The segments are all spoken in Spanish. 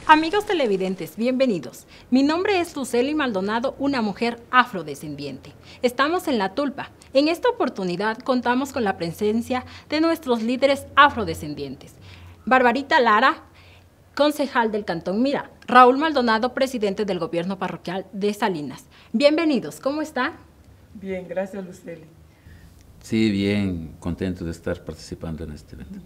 Amigos televidentes, bienvenidos. Mi nombre es Lucely Maldonado, una mujer afrodescendiente. Estamos en La Tulpa. En esta oportunidad contamos con la presencia de nuestros líderes afrodescendientes. Barbarita Lara, concejal del Cantón Mira. Raúl Maldonado, presidente del gobierno parroquial de Salinas. Bienvenidos, ¿cómo está? Bien, gracias, Lucely. Sí, bien, contento de estar participando en este evento.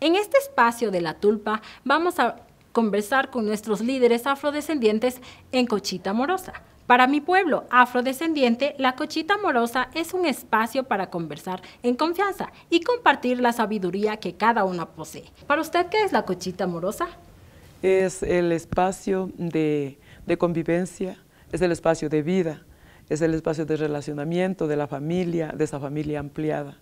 En este espacio de La Tulpa vamos a conversar con nuestros líderes afrodescendientes en Cochita Morosa. Para mi pueblo afrodescendiente, la Cochita Morosa es un espacio para conversar en confianza y compartir la sabiduría que cada uno posee. ¿Para usted qué es la Cochita Morosa? Es el espacio de convivencia, es el espacio de vida, es el espacio de relacionamiento de la familia, de esa familia ampliada.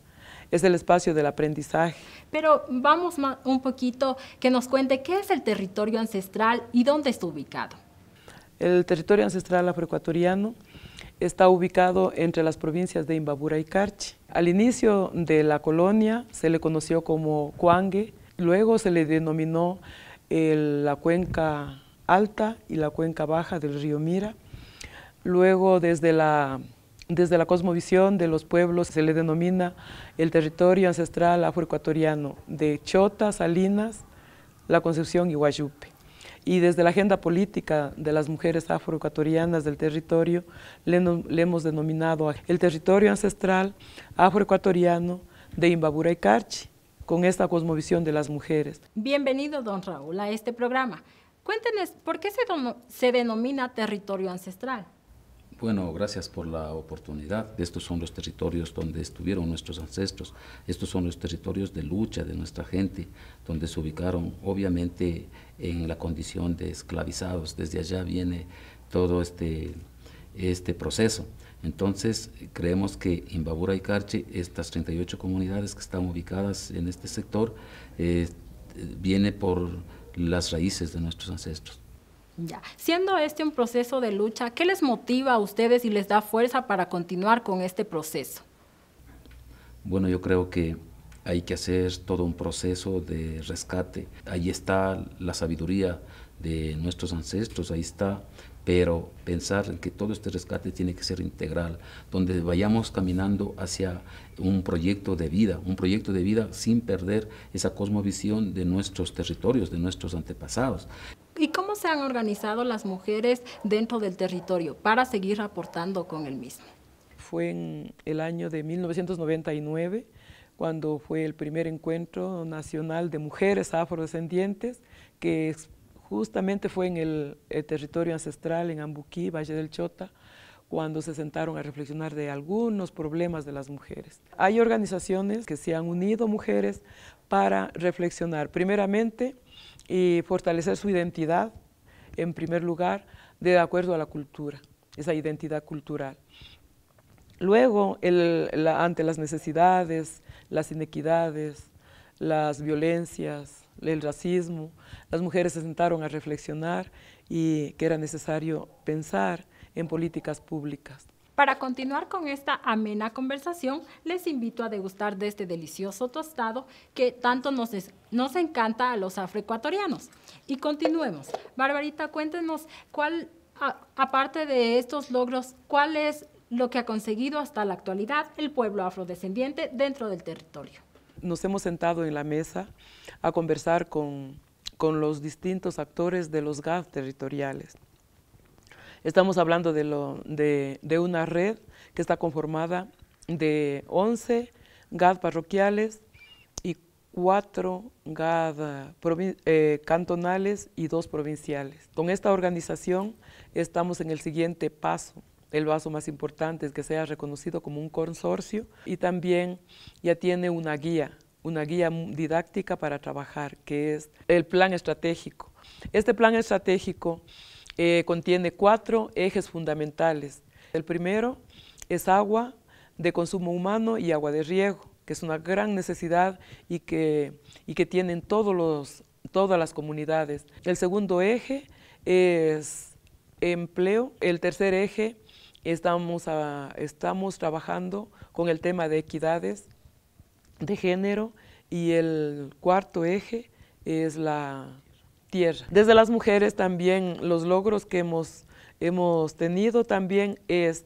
Es el espacio del aprendizaje. Pero vamos un poquito que nos cuente qué es el territorio ancestral y dónde está ubicado. El territorio ancestral afroecuatoriano está ubicado entre las provincias de Imbabura y Carchi. Al inicio de la colonia se le conoció como Cuangue, luego se le denominó la cuenca alta y la cuenca baja del río Mira. Luego desde la cosmovisión de los pueblos se le denomina el territorio ancestral afroecuatoriano de Chota, Salinas, La Concepción y Guayupe. Y desde la agenda política de las mujeres afroecuatorianas del territorio le hemos denominado el territorio ancestral afroecuatoriano de Imbabura y Carchi, con esta cosmovisión de las mujeres. Bienvenido, don Raúl, a este programa. Cuéntenos, ¿por qué se denomina territorio ancestral? Bueno, gracias por la oportunidad. Estos son los territorios donde estuvieron nuestros ancestros. Estos son los territorios de lucha de nuestra gente, donde se ubicaron, obviamente, en la condición de esclavizados. Desde allá viene todo este proceso. Entonces, creemos que Imbabura y Carchi, estas 38 comunidades que están ubicadas en este sector, viene por las raíces de nuestros ancestros. Ya. Siendo este un proceso de lucha, ¿qué les motiva a ustedes y les da fuerza para continuar con este proceso? Bueno, yo creo que hay que hacer todo un proceso de rescate. Ahí está la sabiduría de nuestros ancestros, ahí está, pero pensar en que todo este rescate tiene que ser integral, donde vayamos caminando hacia un proyecto de vida sin perder esa cosmovisión de nuestros territorios, de nuestros antepasados. ¿Y cómo se han organizado las mujeres dentro del territorio para seguir aportando con el mismo? Fue en el año de 1999, cuando fue el primer encuentro nacional de mujeres afrodescendientes, que justamente fue en el territorio ancestral, en Ambuquí, Valle del Chota, cuando se sentaron a reflexionar de algunos problemas de las mujeres. Hay organizaciones que se han unido, mujeres, para reflexionar, primeramente, y fortalecer su identidad, en primer lugar, de acuerdo a la cultura, esa identidad cultural. Luego, ante las necesidades, las inequidades, las violencias, el racismo, las mujeres se sentaron a reflexionar y que era necesario pensar en políticas públicas. Para continuar con esta amena conversación, les invito a degustar de este delicioso tostado que tanto nos encanta a los afroecuatorianos. Y continuemos. Barbarita, cuéntenos aparte de estos logros, ¿cuál es lo que ha conseguido hasta la actualidad el pueblo afrodescendiente dentro del territorio? Nos hemos sentado en la mesa a conversar con los distintos actores de los GAD territoriales. Estamos hablando de una red que está conformada de 11 GAD parroquiales y 4 GAD cantonales y 2 provinciales. Con esta organización estamos en el siguiente paso. El paso más importante es que sea reconocido como un consorcio y también ya tiene una guía didáctica para trabajar, que es el plan estratégico. Este plan estratégico contiene 4 ejes fundamentales. El primero es agua de consumo humano y agua de riego, que es una gran necesidad y que tienen todas las comunidades. El segundo eje es empleo. El tercer eje estamos trabajando con el tema de equidades de género y el cuarto eje es la tierra. Desde las mujeres también los logros que hemos tenido también es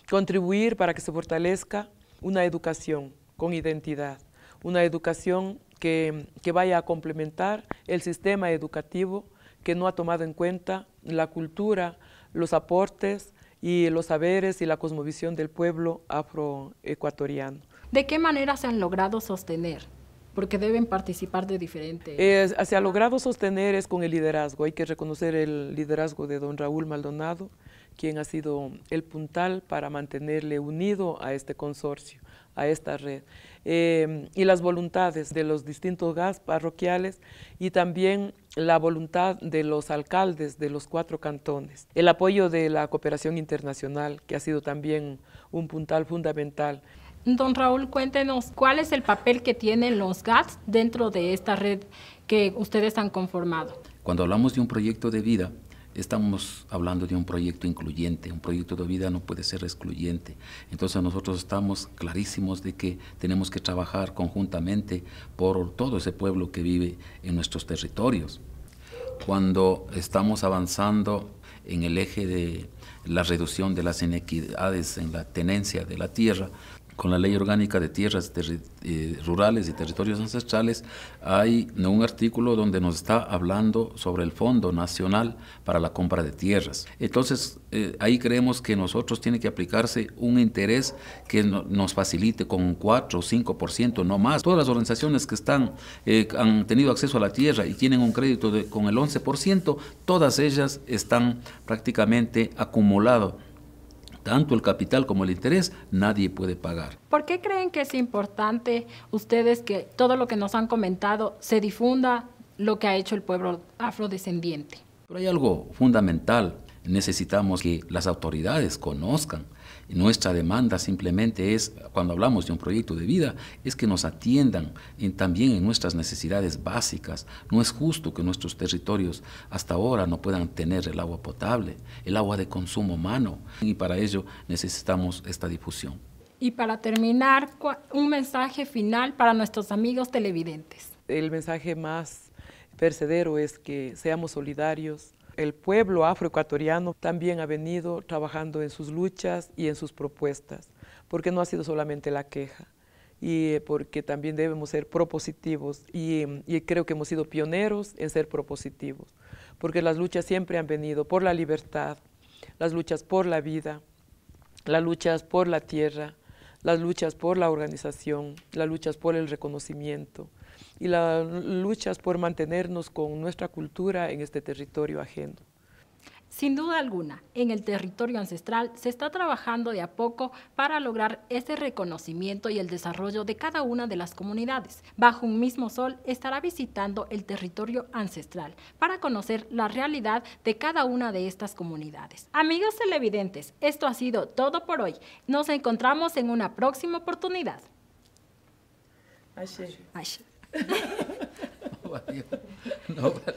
contribuir para que se fortalezca una educación con identidad, una educación que vaya a complementar el sistema educativo que no ha tomado en cuenta la cultura, los aportes y los saberes y la cosmovisión del pueblo afroecuatoriano. ¿De qué manera se han logrado sostener? Porque deben participar de diferentes... Se ha logrado sostener es con el liderazgo. Hay que reconocer el liderazgo de don Raúl Maldonado, quien ha sido el puntal para mantenerle unido a este consorcio, a esta red. Y las voluntades de los distintos GAS parroquiales y también la voluntad de los alcaldes de los 4 cantones. El apoyo de la cooperación internacional, que ha sido también un puntal fundamental. Don Raúl, cuéntenos cuál es el papel que tienen los GATS dentro de esta red que ustedes han conformado. Cuando hablamos de un proyecto de vida, estamos hablando de un proyecto incluyente. Un proyecto de vida no puede ser excluyente. Entonces nosotros estamos clarísimos de que tenemos que trabajar conjuntamente por todo ese pueblo que vive en nuestros territorios. Cuando estamos avanzando en el eje de la reducción de las inequidades en la tenencia de la tierra, con la Ley Orgánica de Tierras Rurales y Territorios Ancestrales, hay un artículo donde nos está hablando sobre el Fondo Nacional para la Compra de Tierras. Entonces, ahí creemos que nosotros tiene que aplicarse un interés que nos facilite con un 4 o 5%, no más. Todas las organizaciones que han tenido acceso a la tierra y tienen un crédito con el 11%, todas ellas están prácticamente acumuladas. Tanto el capital como el interés, nadie puede pagar. ¿Por qué creen que es importante ustedes que todo lo que nos han comentado se difunda lo que ha hecho el pueblo afrodescendiente? Pero hay algo fundamental. Necesitamos que las autoridades conozcan. Nuestra demanda simplemente es, cuando hablamos de un proyecto de vida, es que nos atiendan también en nuestras necesidades básicas. No es justo que nuestros territorios hasta ahora no puedan tener el agua potable, el agua de consumo humano, y para ello necesitamos esta difusión. Y para terminar, un mensaje final para nuestros amigos televidentes. El mensaje más vertedero es que seamos solidarios. El pueblo afroecuatoriano también ha venido trabajando en sus luchas y en sus propuestas, porque no ha sido solamente la queja, y porque también debemos ser propositivos, y creo que hemos sido pioneros en ser propositivos, porque las luchas siempre han venido por la libertad, las luchas por la vida, las luchas por la tierra, las luchas por la organización, las luchas por el reconocimiento, y las luchas por mantenernos con nuestra cultura en este territorio ajeno. Sin duda alguna, en el territorio ancestral se está trabajando de a poco para lograr ese reconocimiento y el desarrollo de cada una de las comunidades. Bajo un mismo sol estará visitando el territorio ancestral para conocer la realidad de cada una de estas comunidades. Amigos televidentes, esto ha sido todo por hoy. Nos encontramos en una próxima oportunidad. Así. Así. No, vale.